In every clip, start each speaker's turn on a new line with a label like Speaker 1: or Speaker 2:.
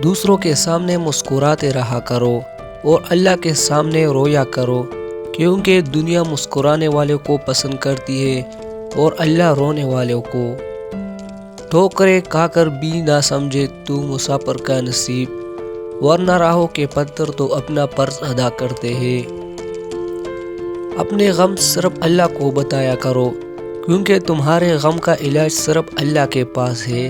Speaker 1: دوسروں کے سامنے مسکراتے رہا کرو اور اللہ کے سامنے رویا کرو، کیونکہ دنیا مسکرانے والوں کو پسند کرتی ہے اور اللہ رونے والوں کو۔ ٹھوکریں کھا کر بھی نہ سمجھے تو مسافر کا نصیب، ورنہ راہوں کے پتھر تو اپنا فرض ادا کرتے ہیں۔ اپنے غم صرف اللہ کو بتایا کرو، کیونکہ تمہارے غم کا علاج صرف اللہ کے پاس ہے۔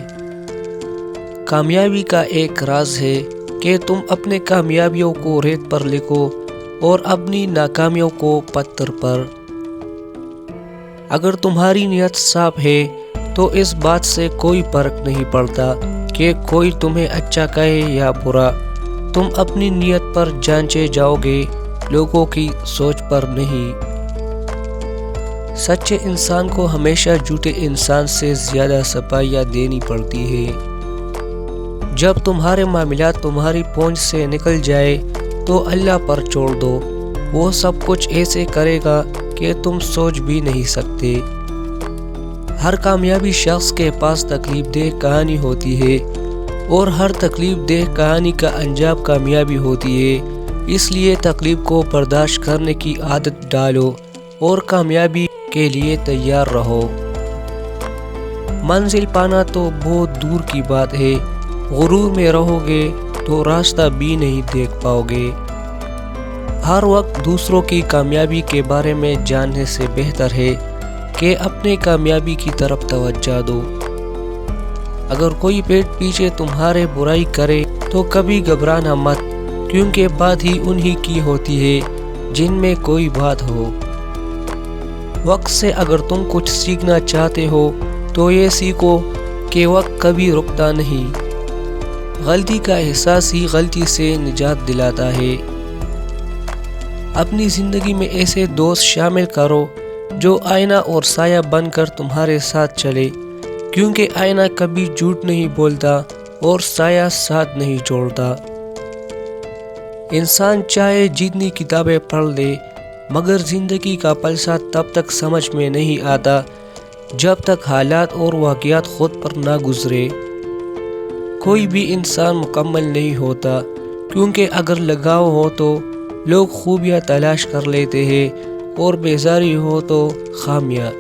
Speaker 1: کامیابی کا ایک راز ہے کہ تم اپنے کامیابیوں کو ریت پر لکھو اور اپنی ناکامیوں کو پتھر پر۔ اگر تمہاری نیت صاف ہے تو اس بات سے کوئی فرق نہیں پڑتا کہ کوئی تمہیں اچھا کہے یا برا، تم اپنی نیت پر جانچے جاؤ گے، لوگوں کی سوچ پر نہیں۔ سچے انسان کو ہمیشہ جھوٹے انسان سے زیادہ صفائیاں دینی پڑتی ہے۔ جب تمہارے معاملات تمہاری پہنچ سے نکل جائے تو اللہ پر چھوڑ دو، وہ سب کچھ ایسے کرے گا کہ تم سوچ بھی نہیں سکتے۔ ہر کامیابی شخص کے پاس تکلیف دہ کہانی ہوتی ہے، اور ہر تکلیف دہ کہانی کا انجام کامیابی ہوتی ہے۔ اس لیے تکلیف کو برداشت کرنے کی عادت ڈالو اور کامیابی کے لیے تیار رہو۔ منزل پانا تو بہت دور کی بات ہے، غرور میں رہو گے تو راستہ بھی نہیں دیکھ پاؤ گے۔ ہر وقت دوسروں کی کامیابی کے بارے میں جاننے سے بہتر ہے کہ اپنے کامیابی کی طرف توجہ دو۔ اگر کوئی پیٹ پیچھے تمہارے برائی کرے تو کبھی گھبرانا مت، کیونکہ بات ہی انہی کی ہوتی ہے جن میں کوئی بات ہو۔ وقت سے اگر تم کچھ سیکھنا چاہتے ہو تو یہ سیکھو کہ وقت کبھی رکتا نہیں۔ غلطی کا احساس ہی غلطی سے نجات دلاتا ہے۔ اپنی زندگی میں ایسے دوست شامل کرو جو آئینہ اور سایہ بن کر تمہارے ساتھ چلے، کیونکہ آئینہ کبھی جھوٹ نہیں بولتا اور سایہ ساتھ نہیں چھوڑتا۔ انسان چاہے جتنی کتابیں پڑھ لے، مگر زندگی کا فلسفہ تب تک سمجھ میں نہیں آتا جب تک حالات اور واقعات خود پر نہ گزرے۔ کوئی بھی انسان مکمل نہیں ہوتا، کیونکہ اگر لگاؤ ہو تو لوگ خوبیاں تلاش کر لیتے ہیں اور بیزاری ہو تو خامیاں۔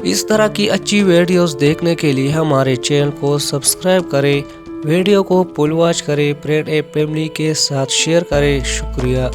Speaker 1: اس طرح کی اچھی ویڈیوز دیکھنے کے لیے ہمارے چینل کو سبسکرائب کریں، ویڈیو کو فل واچ کریں، فرینڈ اینڈ فیملی کے ساتھ شیئر کریں۔ شکریہ۔